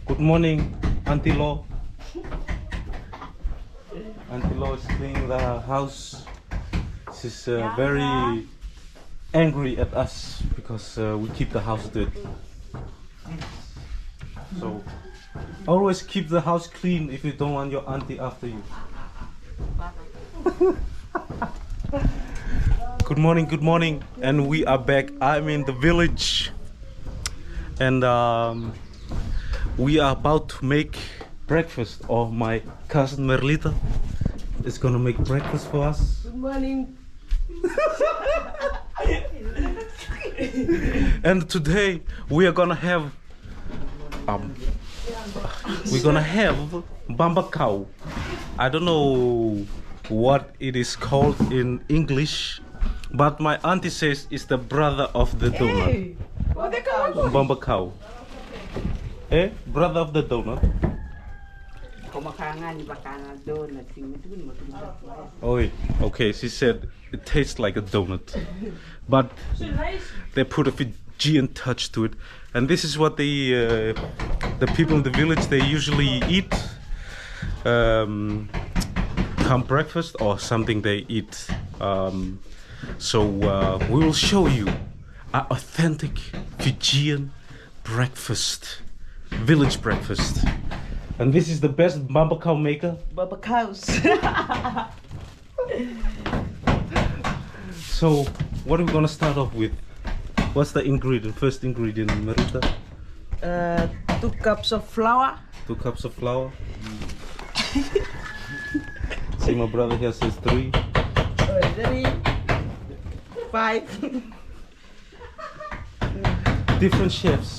Good morning, Aunty Lo. Aunty Lo is cleaning the house. She's very angry at us because we keep the house dirty. So always keep the house clean if you don't want your auntie after you. Good morning, and we are back. I'm in the village, and we are about to make breakfast. Or my cousin Merelita is gonna make breakfast for us. Good morning. And today we are gonna have Babakau. I don't know what it is called in English, but my auntie says it's the brother of the donut. Hey, Babakau. Eh? Brother of the donut. Oh, okay. She said it tastes like a donut, but they put a Fijian touch to it, and this is what the people in the village they usually eat. Come breakfast or something they eat. So we will show you an authentic Fijian breakfast, village breakfast. And this is the best Babakau maker. Babakaus. So what are we gonna start off with? What's the ingredient? First ingredient, Merelita? 2 cups of flour. 2 cups of flour. See, my brother here says 3. 3, 5. Different chefs.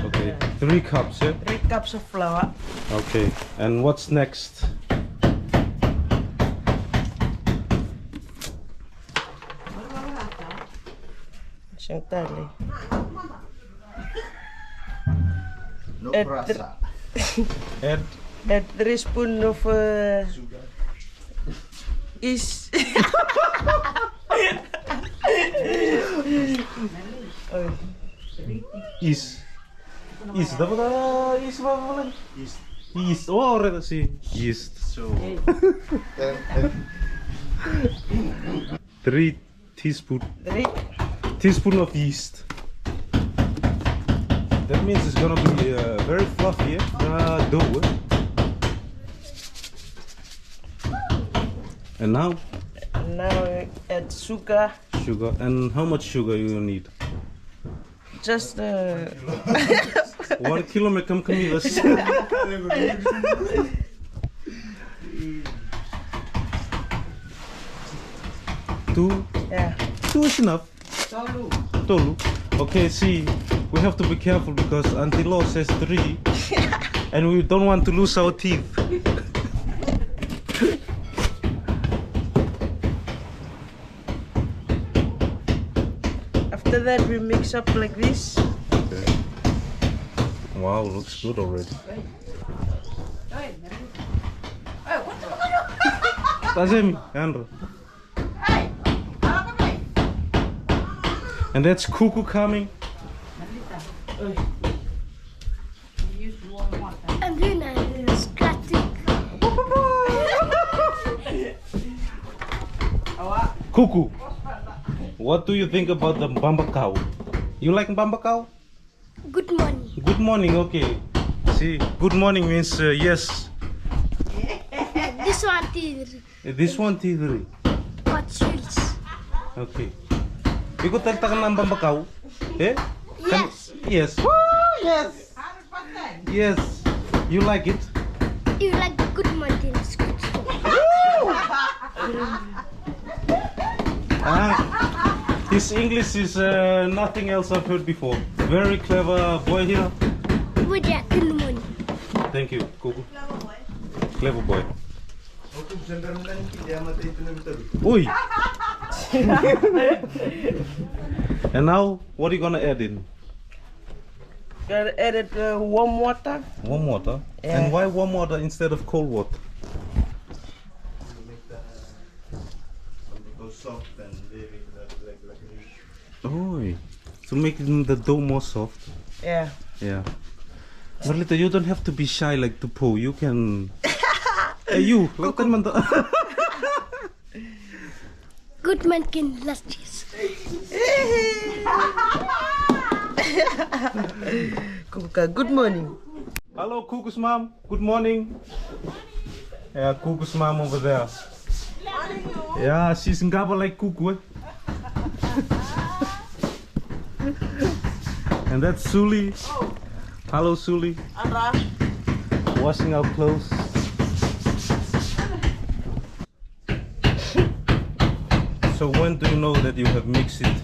Okay, 3 cups, yeah? 3 cups of flour. Okay, and what's next? Sentali. No Add prasa. Add 3 spoons of yeast. Yeast, dapat yeast berapa bulan? Yeast, oh reda sih yeast. So, 3 teaspoon 3. teaspoon of yeast. That means it's gonna be very fluffy, dough. And now Add sugar. sugar. And how much sugar you need? Just 1 kilo macam kamilas. 2. Yeah. 2 is enough. Tolu. Okay, see, we have to be careful because Aunty Lo says 3, and we don't want to lose our teeth. After that we mix up like this. Okay. Wow, looks good already. Tazemi, Andrew. And that's Kuku coming. I'm doing a scratching. Kuku, what do you think about the Babakau? You like Babakau? Good morning. Good morning, okay. See, good morning means yes. This one is This one, T3. hot chills. Okay. Ikut tertakan ng Babakau? Eh? Yes. Yes. Yes. Yes. You like it? You like good morning. His English is nothing else I've heard before. Very clever boy here. Good morning. Thank you, Kuku. Clever boy. Oi! And now, what are you gonna add in? Gotta add it warm water. Warm water? Yeah. And why warm water instead of cold water? because soft and very like this. Oh, to make the dough more soft. Yeah. Yeah. Merelita, you don't have to be shy like to pull. You can. Hey, you. Lakukan man to. Good man can last years. Kuku, good morning. Hello, Kuku's mom. Good morning. Yeah, Kuku's mom over there. Yeah, she's in Gaba like Kuku. And that's Suli. Hello, Suli. Andra. Washing our clothes. So when do you know that you have mixed it,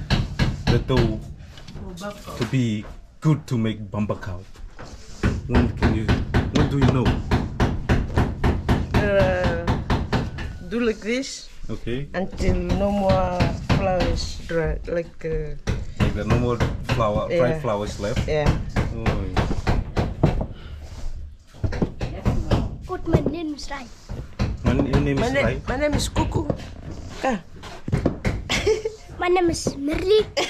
the dough to be good to make Babakau? When do you know? Do like this Okay. until no more flowers dry, like Like the no more flour, Yeah. fried flowers left. yeah. Oh. Good man name is right. Your name is Lai. My name is Kuku. Okay. My name is Merelita.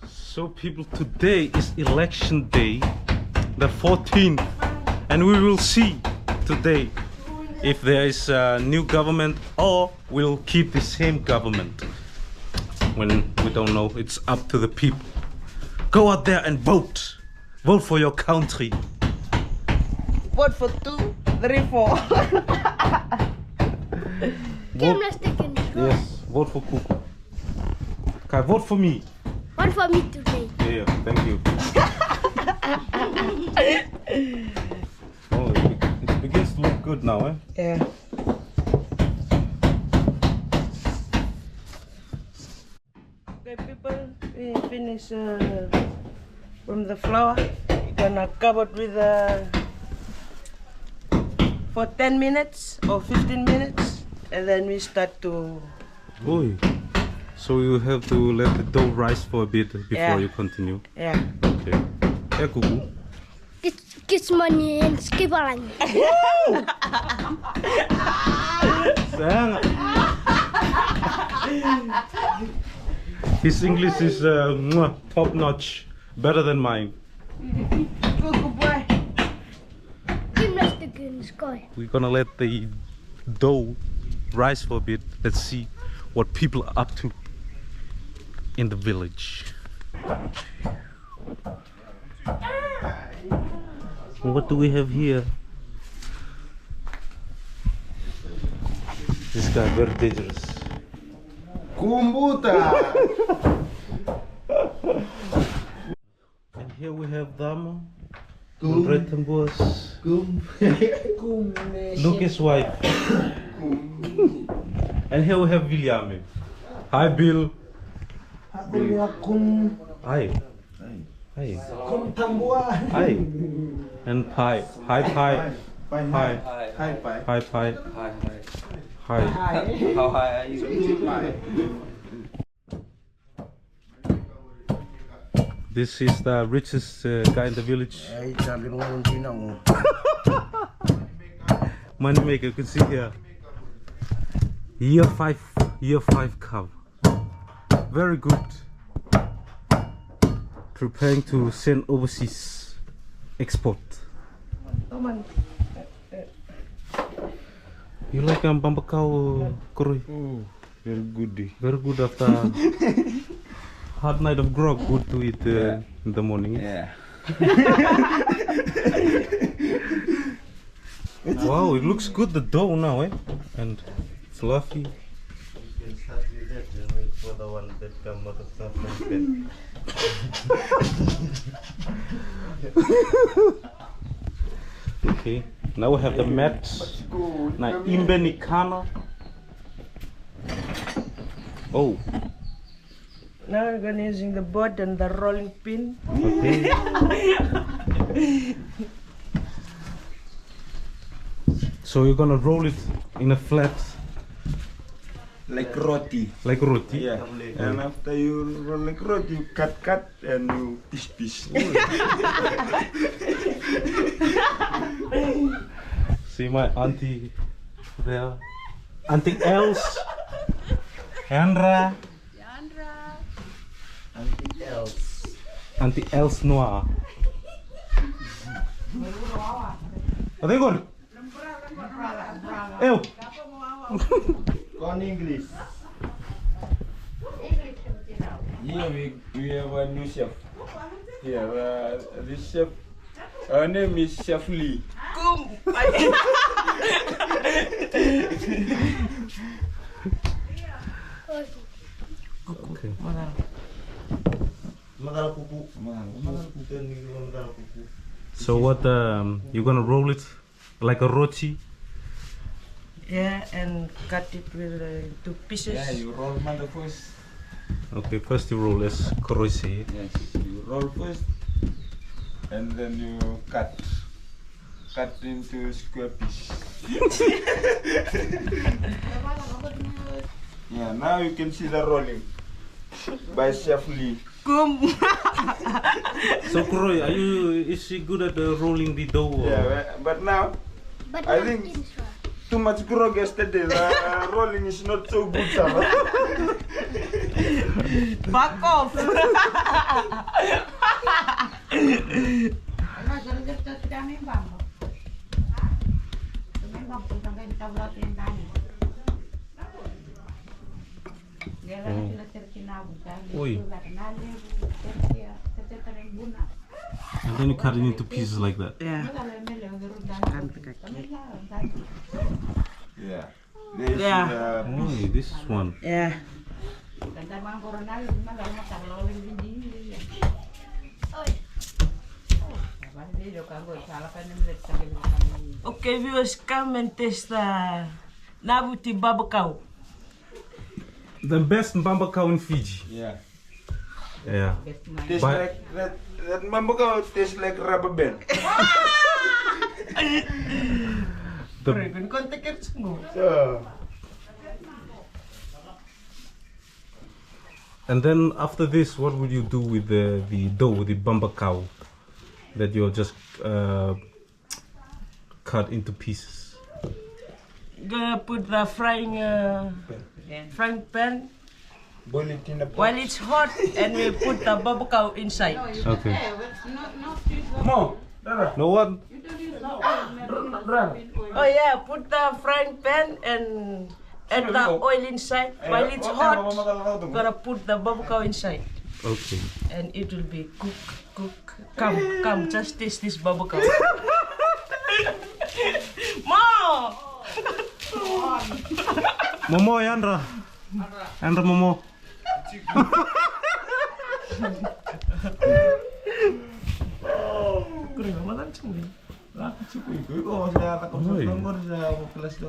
So people, today is election day, the 14th, and we will see today if there is a new government or we'll keep the same government. When we don't know, it's up to the people. Go out there and vote. Vote for your country. Vote for 2, 3, 4. Game last again. Yes, vote for Kuku. Okay, vote for me. One for me today. Yeah, thank you. Oh, it begins to look good now, eh? Yeah. Okay, people, we finish from the flour. We're gonna cover it with for 10 minutes or 15 minutes, and then we start to. Oi. So you have to let the dough rise for a bit before Yeah. you continue. Yeah. Okay. Yeah, Kuku. Kids money and skip along. Sayang. His English is top notch, better than mine. Kuku boy. Game last again, sky. We're gonna let the dough rise for a bit. Let's see what people are up to in the village. What do we have here? This guy very dangerous. Kumbuta. And here we have Dama, Kum. Retembos, Kum. Lucas' wife. And here we have William. Hi, Bill. Kum. Hi. Hi. Kum tambua. Hi. And Pi. Hi, Pi. Hi. Hi. Hi. Pai. Hi, Pi. Hi. How high are you? This is the richest guy in the village. Money maker, you can see here. Year 5 cow. Very good. Preparing to send overseas export. You like Babakau, Kurui? Very good. Very good after hard night of grog. Good to eat in the morning. Yeah. Wow, it looks good, the dough now, eh? And fluffy. For the one that come out of something. Okay, now we have the mat. Now imbe ni kana. Oh, Now we're gonna using the board and the rolling pin. okay. So you're gonna roll it in a flat, Like roti. like roti. Yeah. And after you roll like roti, you cut and you piece. See my auntie there Aunty Els. Andra. Aunty Els Noah. Wat is er? Eeuw. On English. Here we have a new chef. Here, this chef, her name is Chef Lee. Okay. So what? You gonna roll it like a roti? Yeah, and cut it with into pieces. Yeah, you roll mother first. Okay, first you roll as kroisi. Yes, you roll first, and then you cut into square piece. Yeah, now you can see the rolling by Chef Lee. So Kroy, is she good at rolling the dough? Or? Yeah, but now But I not think- in Israel. too much grog yesterday. The rolling is not so good, sir. Back off. Oi. And then you cut it into pieces like that. Yeah. Yeah. This Yeah. Oh, this is one. Yeah. Okay, viewers, come and taste the Nabuti Babakau. The best Babakau in Fiji. Yeah. Yeah. Tastes But- like that Babakau tastes like rubber band. The, So, and then after this, what would you do with the dough, the Babakau that you just cut into pieces? Gonna put the frying pan boil it in a pot. while it's hot, and we put the Babakau inside. Okay. No, Dara. No one. Oh yeah, put the frying pan and add the oil inside. While it's hot, gonna put the Babakau inside, Okay. and it will be cook. Come, just taste this Babakau. Mom! Momo, Andra. Andra, Momo.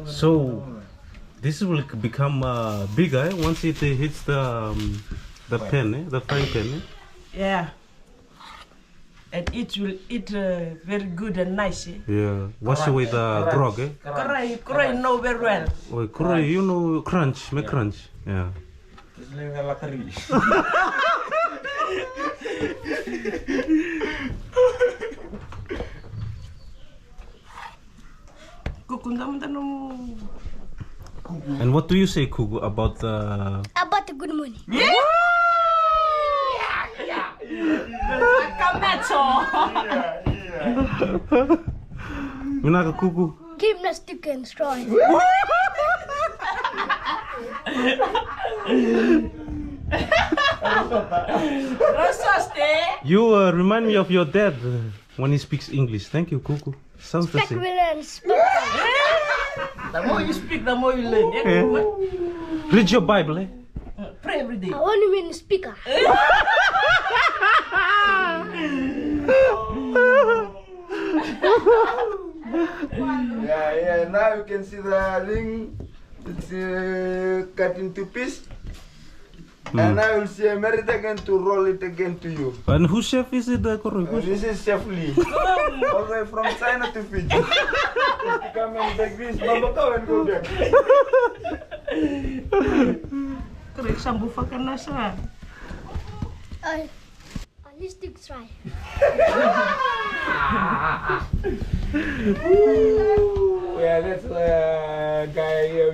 So this will become bigger once it hits the pan, the frying pan. Yeah. And it will eat very good and nice. Yeah. Wash away the grog. Kurai know very well. Oh, Kurai, you know crunch, make crunch. Yeah. It's like a lottery. And what do you say, Kuku, about the? About the good money. Minaka Kuku. Gymnastic and strong. You remind me of your dad when he speaks English. Thank you, Kuku. Sounds the same. Speckle and speckle. The more you speak, the more you learn. Yeah. Read your Bible, eh? Pray every day. I want to be a speaker. Yeah. Now you can see the ring. It's cut into piece. And I will see Merelita again to roll it again to you. And whose chef is it, Kurai? This is Chef Lee. All the way from China to Fiji. Just to come and take this Babakau and go back. Kurai sambu fakan nasa. At least you try. Yeah, that's the guy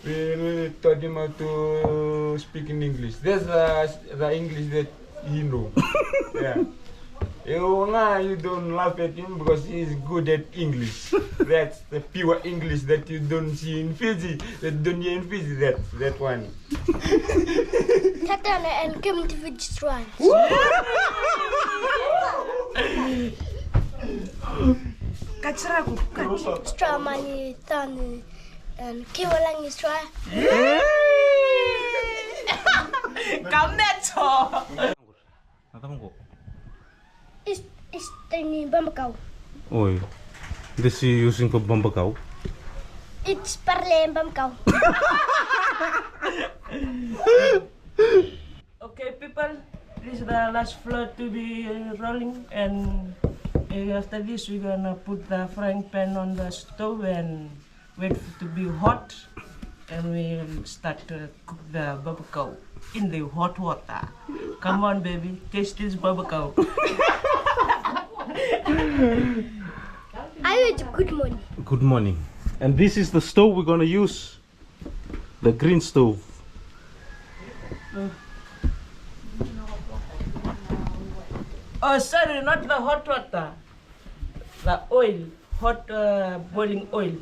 we taught him how to speak in English. That's the English that he knows. Yeah. You don't laugh at him because he's good at English. That's the pure English that you don't see in Fiji. That don't hear in Fiji. That one. Tatan and came to Fiji try. Kachiraku, kach. Stramani tan and kiwalang is try. Kametso. Is tiny Babakau. Oi, this you using for Babakau? It's parle Babakau. Okay, people, this is the last floor to be rolling, and after this we're gonna put the frying pan on the stove and wait for it to be hot, and we'll start to cook the babakau in the hot water. Come on, baby, taste this babakau. I wish good morning. Good morning. And this is the stove we're gonna use. The green stove. Oh, sorry, not the hot water. The oil, hot boiling oil.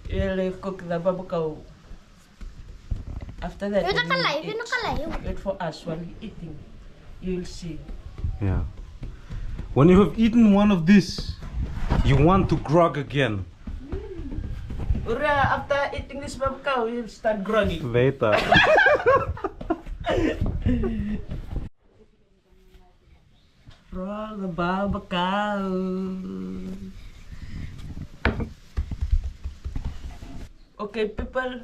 We'll cook the babakau. After that, You're not we'll alive, eat. you're not alive. Wait for us while we're eating. You'll see. Yeah. When you have eaten one of these, you want to grog again. Ura, after eating this babakau, you'll start groggy. Later. Roll the babakau. Okay, people,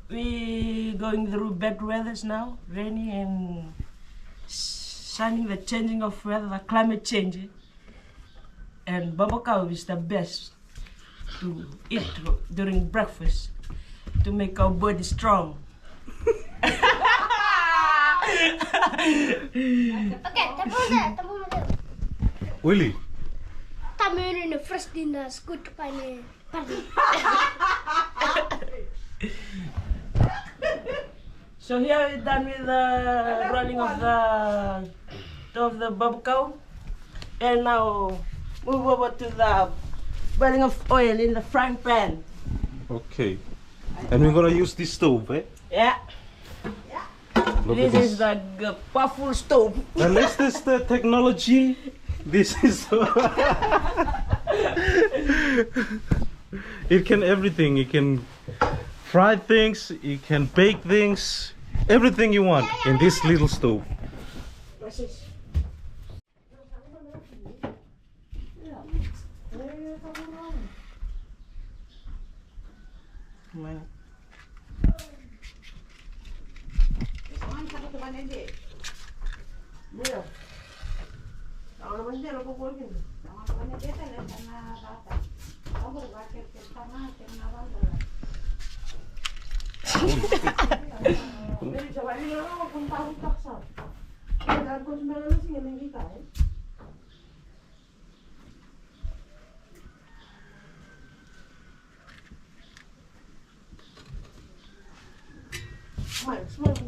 we going through bad weathers now, rainy and sunny, the changing of weather, the climate change. And babakau is the best to eat during breakfast to make our body strong. Okay, tapo there. Willie. Tamu in the first dinner, good pane. So here we're done with the rolling of the babakau, and now move over to the boiling of oil in the frying pan. Okay. And we're gonna use this stove, eh? Yeah, Look this at is the powerful stove. And this is the technology. This is it can everything. It can fry things, it can bake things, everything you want in this little stove.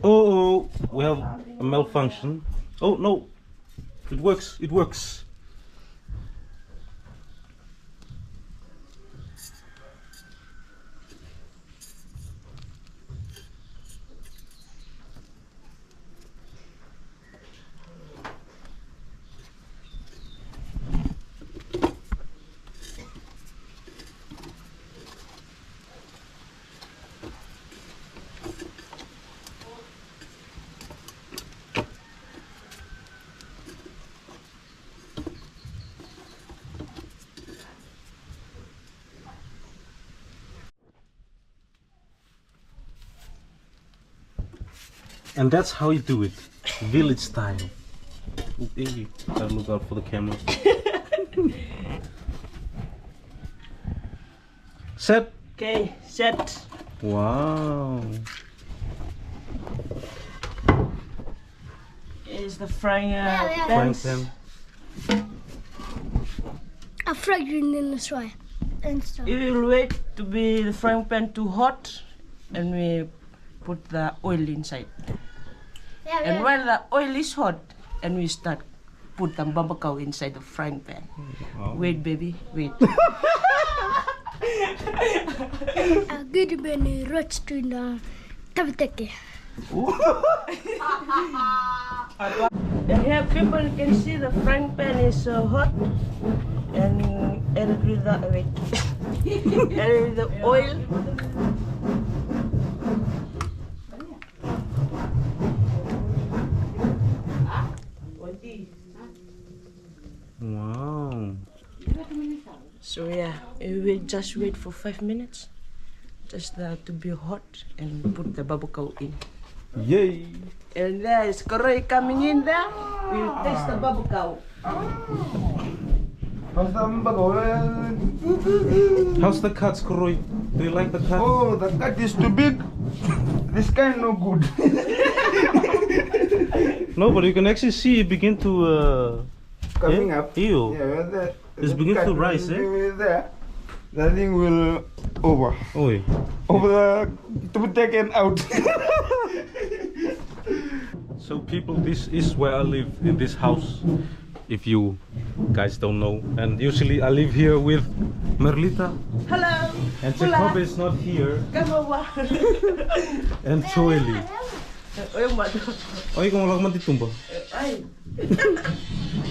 Oh, we have a malfunction. Oh no, it works, it works. And that's how you do it, village style. Hey, gotta look out for the camera. Set. Okay, set. Wow. Is the frying Frying pan. pan. A fragrant in the soy. and stuff. We will wait to be the frying pan too hot, and we put the oil inside. And when the oil is hot, and we start put the babakau inside the frying pan. Oh. Wait, baby, wait. Good many roast to the Pancake. And here people can see the frying pan is hot, and with the wait, and with the oil. Wow. So yeah, we will just wait for 5 minutes, just to be hot, and put the babakau in. Yay! And there is Koroi coming in there. We'll taste the babakau. How's the cuts, Koroi? Do you like the cut? Oh, the cut is too big. This kind no good. No, but you can actually see it begin to Coming yeah? up. Ew. Yeah, It's beginning to rise, eh? There, the thing will over. Oi. Over the to be taken out. So people, this is where I live, in this house, if you guys don't know. And usually I live here with Merelita. Hello. And Jacob is not here. Come over. And Choeli. Oh my Oi, kung wala ka man titumba. God.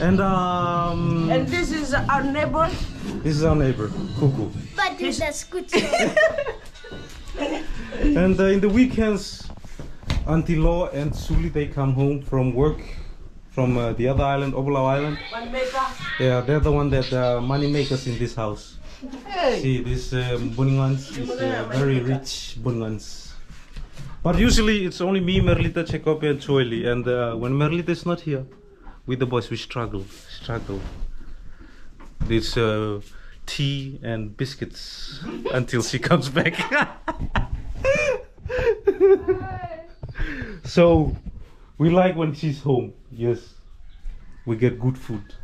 And And this is our neighbor. this is our neighbor, Kuku. But that's good. And in the weekends, Aunty Lo and Suli, they come home from work from the other island, Babakau Island. One maker. Yeah, they're the one that money makers in this house. Hey. See, this Buningans is very rich Buningans. But usually it's only me, Merelita, Jacob, and Choeli. And when Merelita is not here, with the boys we struggle. This tea and biscuits until she comes back. So we like when she's home. Yes, we get good food.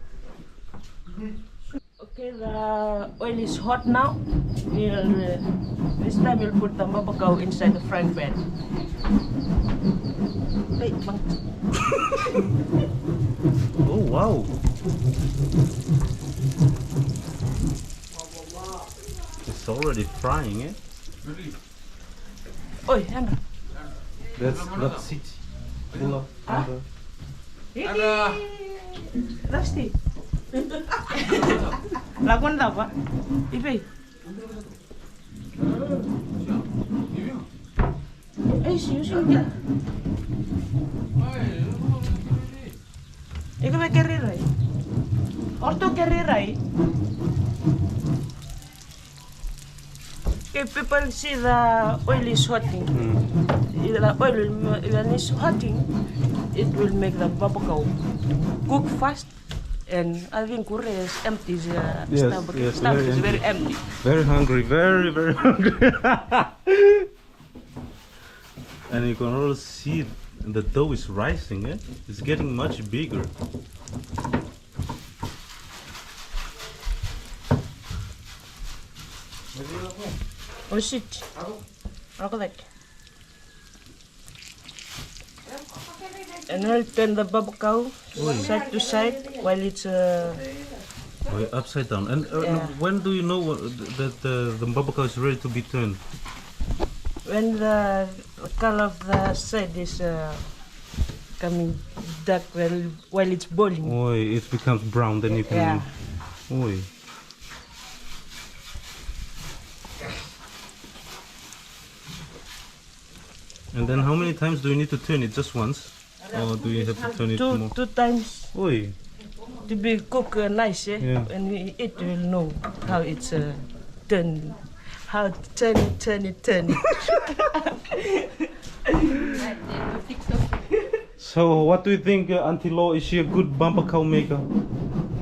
Okay, the oil is hot now. This time we'll put the babakau inside the frying pan. Hey, bang. Oh wow! It's already frying, eh? Oi, Andra. That's it. Pull up. Rusty. Lakukan tak, Pak? Ipe. Sini. Ikaw may kariray. Orto kariray. If people see the oil is hotting, the oil when it's hotting, it will make the babakau cook fast. And I think Korea is empty. Yes, Stomach is very empty. Very hungry, very hungry. And you can also see the dough is rising, eh? It's getting much bigger. Oh shit. Aku like. And I'll turn the babakau side to side while it's Upside down. And when do you know that the babakau is ready to be turned? when the color of the side is coming dark while it's boiling. Oh, it becomes brown, then you can. Yeah. Oh. And then how many times do you need to turn it? Just once? Or do you have to turn it more? Two times Oi. to be cooked nice, Yeah. When we eat, we'll know how it's turned. How to turn it. So, what do you think, Aunty Lo? Is she a good babakau maker?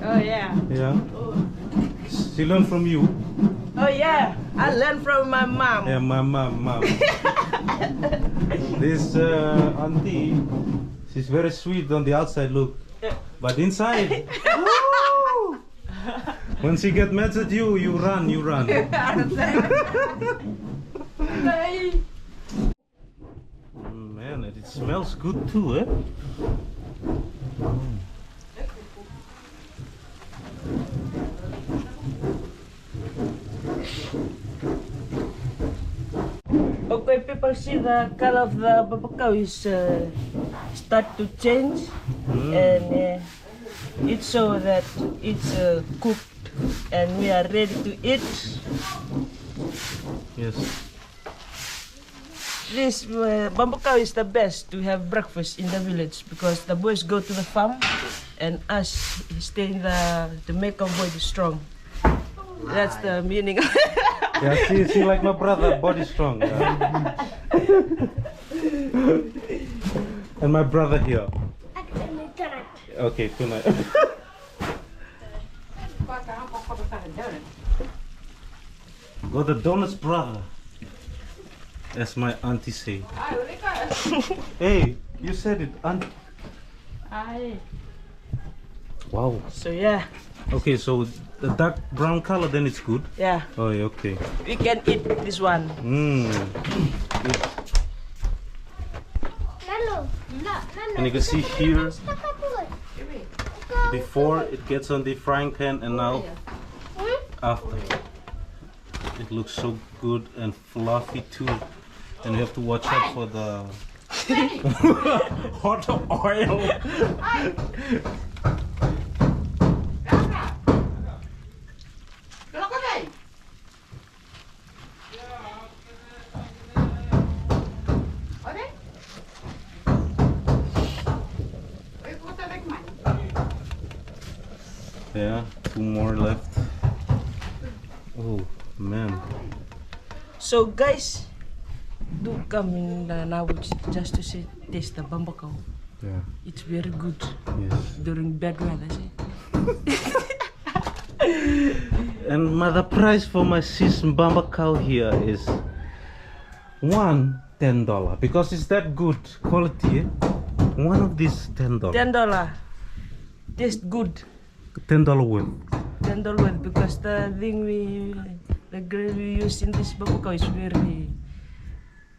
Oh yeah. Yeah. She learned from you. Oh yeah. I learned from my mom. Yeah, my mom. This auntie, she's very sweet on the outside look, but inside, woo! When she get mad at you, you run, you run. Man, it smells good too, eh? Okay, people see the color of the babakau is start to change, and it shows that it's cooked and we are ready to eat. Yes. This babakau is the best to have breakfast in the village because the boys go to the farm and us stay in to make our body strong. That's the meaning. Yeah, see like my brother, body strong. Yeah. And my brother here. Okay, tonight. Got the donuts, brother. As my auntie say. Hey, you said it, auntie. Wow. So yeah. Okay, so the dark brown color, then it's good. Yeah. Oh, yeah, okay. We can eat this one. And you can see here, before it gets on the frying pan and now after. It looks so good and fluffy too. And you have to watch out for the hot oil. Yeah, 2 more left. Oh man. So guys, do come in now just to taste the babakau. Yeah. It's very good. Yes. During bad weather, see? And the price for my sis babakau here is $10 because it's that good quality. Eh? One of these $10. $10. Taste good. $10 worth. $10 worth because the thing the grain we use in this babakau is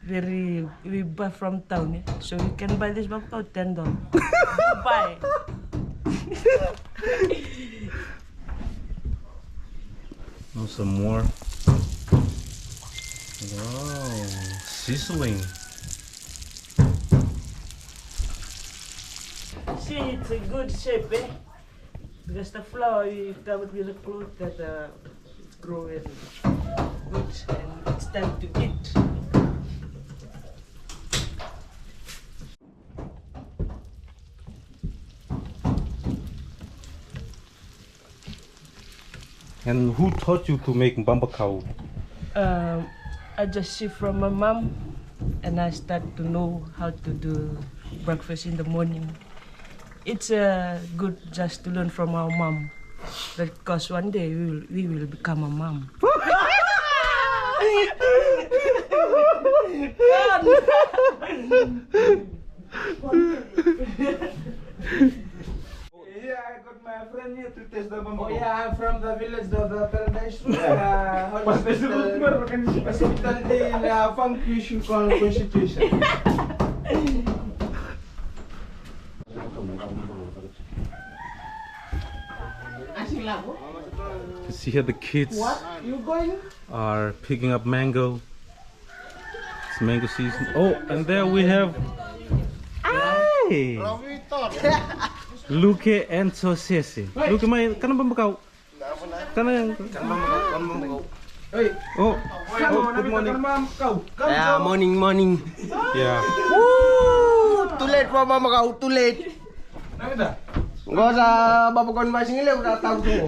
very we buy from town. Eh? So you can buy this babakau $10. Buy. Oh, some more. Wow, sizzling. See, it's a good shape, eh? Because the flour we covered with a cloth that it's growing good and it's time to eat. And who taught you to make babakau? I just see from my mom and I start to know how to do breakfast in the morning. It's good just to learn from our mom because one day we will become a mom. Yeah, I got my friend here to taste the babakau. Oh yeah, I'm from the village of the Paradise Road. Hospital in Function Constitution. You see here the kids are picking up mango. It's mango season. Oh, and there we have Hey! Luke and Sosese. Luke, may kanang babakau? Kanang babakau. Oh, good morning. Yeah, morning. Yeah. Woo! Too late for babakau, too late. Gak usah babakau masing ini udah tahu semua.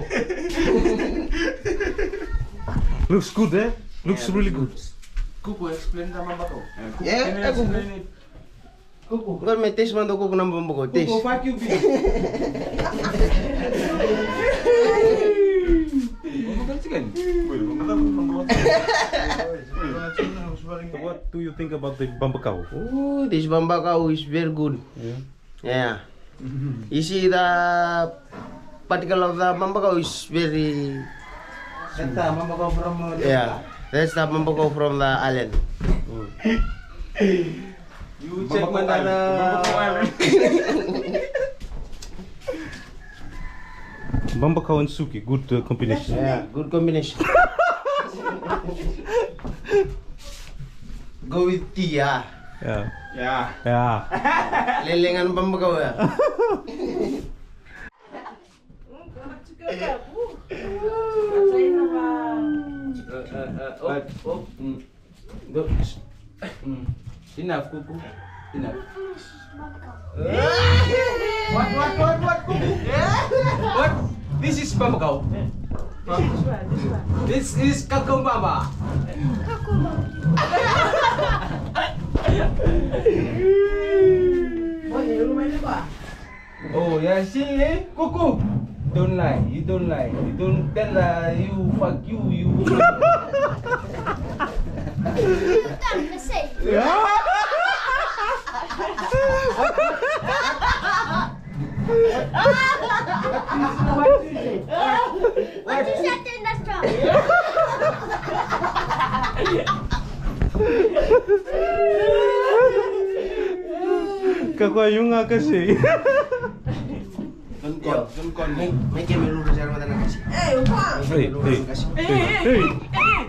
Looks good, eh? Looks really good. Kuku, explain the babakau. Yeah, Kuku. Kau may taste man daw kuku ng babakau, taste. Kuku, fuck you, bitch. What do you think about the babakau? Oh, this babakau is very good. Yeah. Yeah. You see the particle of the Babakau is very. That's the Babakau from Yeah, that's the Babakau from the island. You check Babakau Island. Babakau and Suki, good combination. Yeah, good combination. Go with tea, yeah. Yeah. Yeah. Yeah. Lelengan Babakau ya. Enough, Kuku. Enough. What, Kuku? What? This is Babakau. This is Kakumbaba. Oh, yeah, see, eh? Kuku. Don't lie. You don't lie. You don't tell you fuck you. What is that in the straw? Kakayunga kasi. Don't call me. Make him a little Jarman and Kasi. Hey.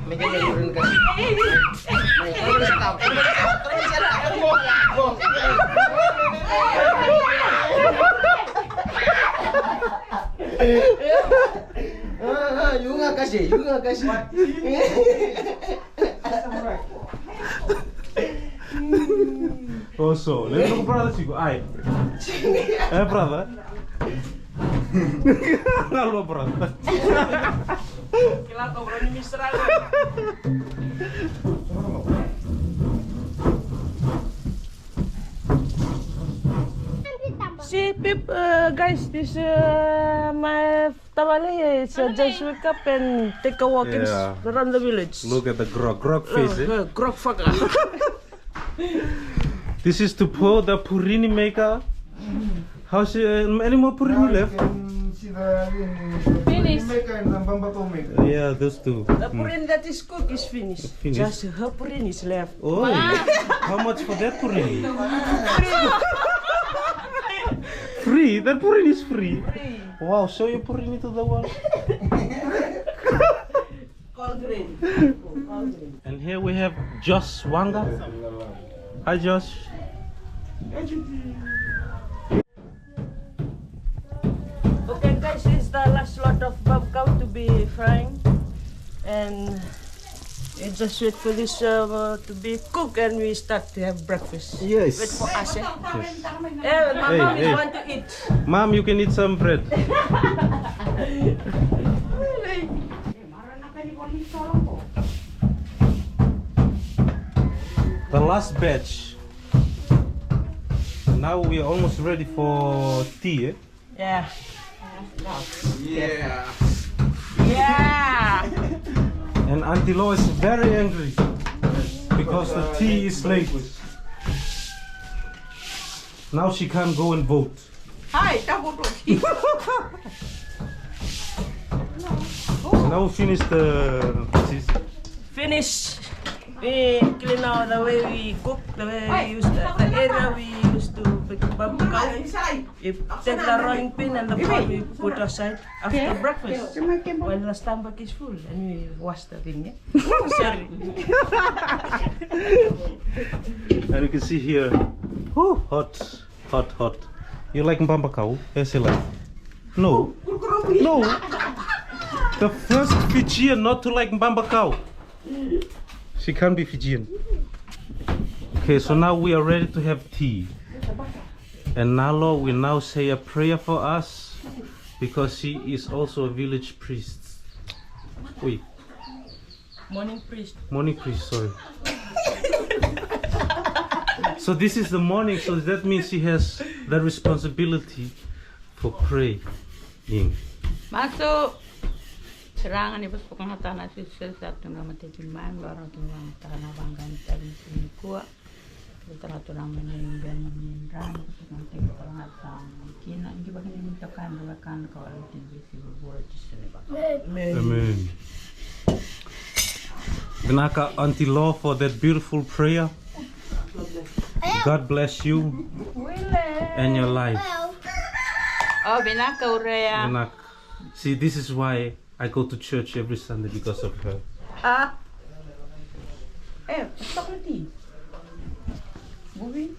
Make him a little Kasi. Yunga kasi. Also, let's look brother Chico. Ay. Brother. Halo brother. Kila kau berani misral. See, guys, this my tamale is just wake up and take a walk around the village. Look at the grog face. Grog fucker. This is to pour the purini maker. How's any more purini left? Finish. Yeah, those two. The purini that is cooked is finished. Just her purini is left. Oh, how much for that purini? Free? That purini is free. Wow, show your purini to the world. And here we have Josh Wanga. Hi Josh. Okay guys, this is the last lot of babakau to be frying. And we just wait for this to be cooked and we start to have breakfast. Yes. Wait for us, eh? Yes. My mom is want to eat. Mom, you can eat some bread. The last batch. Now we are almost ready for tea, eh? Yeah. Yeah. Yeah. And Aunty Lo is very angry because the tea is late. Now she can't go and vote. Hi, Now we finish the finish. We clean out the way we cook, the way we use the area we used to make babakau. We take the rolling pin and the pot we put aside after breakfast when the stomach is full and we wash the thing. Yeah? Sorry. And you can see here, hot. You like babakau? Yes, you like. No. The first Fijian not to like babakau. She can't be Fijian. Okay, so now we are ready to have tea. And Nalo will now say a prayer for us because she is also a village priest. Wait. Morning priest. Morning priest, sorry. So this is the morning, so that means she has the responsibility for praying. Masuk serangan ibu pokoknya tanah sisa satu nama tejin main baru tuang tanah banggan tadi sini kuat Literatur ang meninggan ran ng tingkalan at kina hindi ba kinito kan bakan ko ulitin bisi bubuhat sila ba. Amen. Binaka Aunty Lo for that beautiful prayer. God bless you and your life. Oh, binaka urea. Binak. See, this is why I go to church every Sunday because of her. Ah. Stop it. Moving.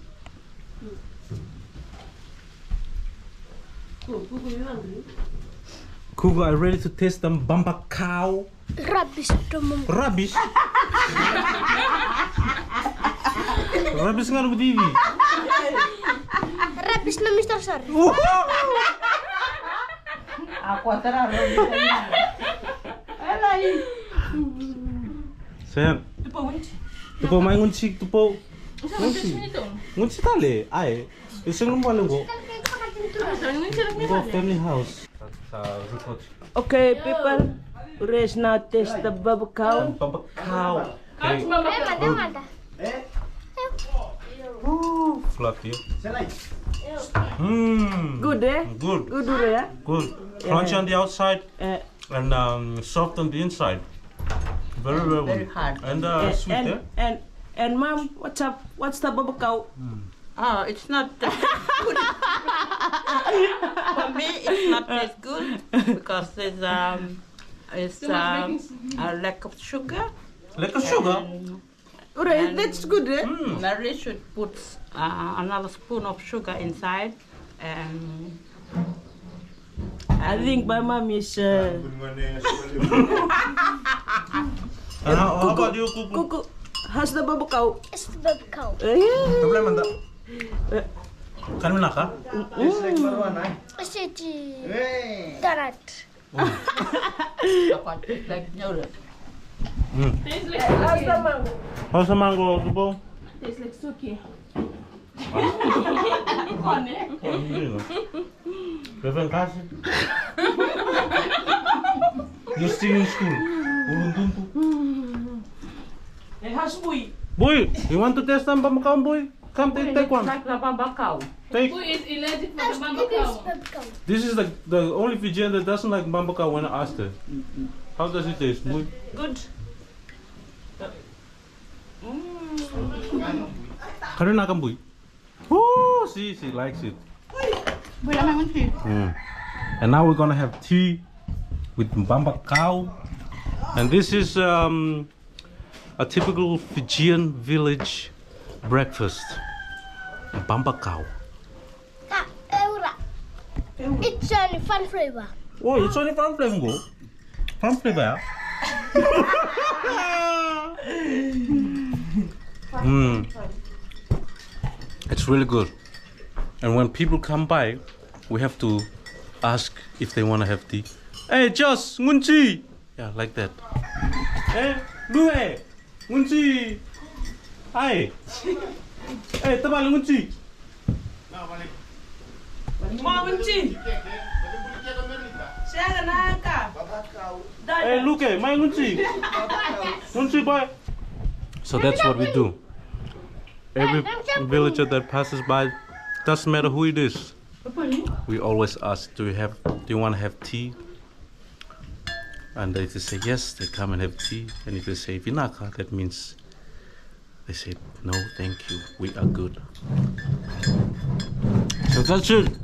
Kuku, are you ready to taste them Babakau? Rubbish tomum. Rubbish? Rubbish nga naman TV. Rubbish na Mr. Sir. Ako tara ro. Alay. Sen. Tupo may ngunci, tupo. Ngunci tali, ay. Isang lumang ko. Go family house. Okay, people, let's now taste the babakau. Babakau. Fluffy. Good, eh? Good. Good, yeah? Good. Crunchy on the outside and soft on the inside. Very well. Very hard. And sweet, eh? And mom, what's up? What's the babakau? Oh, it's not good. For me, it's not as good because there's a lack of sugar. Lack of sugar? Alright, that's good, eh? Mary should put another spoon of sugar inside, and I think my mom is And how about you, Kuku? Kuku. How's the babakau? It's the babakau. Problem anda. Kan menaka? It's donut. like noodle. How's the mango? How's the mango, Kuku? Tastes like suki. Reverend Kasi. You're still in school. Ulun tuntu. Hey, how's boy? Boy, you want to taste some Babakau, boy? Come take one. Like the babakau. Take. Who is allergic for the It is babakau? babakau. This is the only Fijian that doesn't like Babakau when I asked her. How does it taste, boy? Good. Karena kan, boy? Oh, see, she likes it. And now we're gonna have tea with Babakau. And this is a typical Fijian village breakfast. Babakau. It's only fun flavor. Oh, it's only farm flavor, go. Farm flavor. It's really good. And when people come by, we have to ask if they want to have tea. Hey, Joss, ngunci. Yeah, like that. Hey, Lue, ngunci. Hi. Hey, tabal ngunci. Mau benci? Siapa nangka? Hey, Luke, my ngunci. Ngunci, boy. So that's what we do. Every villager that passes by, doesn't matter who it is, we always ask, do you want to have tea? And if they say yes, they come and have tea. And if they say vinaka, that means they say no, thank you, we are good. So that's it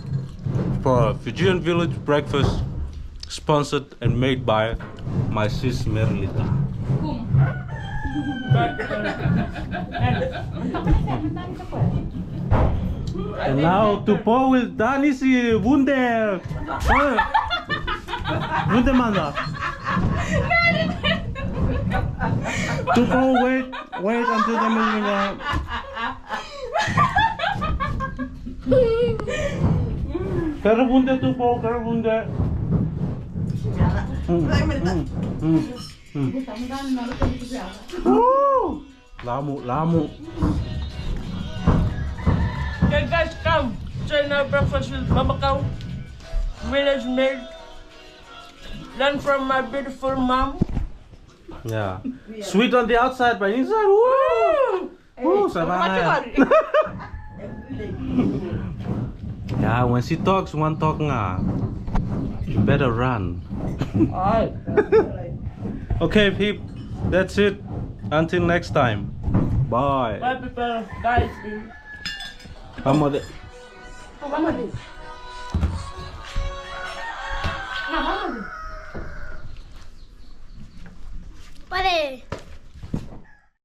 for Fijian Village breakfast, sponsored and made by my sis Merelita. And now to pour with Danisi Wunder. Wunder Manda. To pour, wait until the moving Kara Wunder to pour, Kara Wunder. Lamu. Okay guys, come join our breakfast with Babakau. Village made. Learn from my beautiful mom. Yeah. Sweet on the outside, but inside, woo! Oh, sama. Yeah, when she talks, one talk nga. You better run. Okay, peep. That's it. Until next time. Bye. Bye people, guys. Mama de. Pare.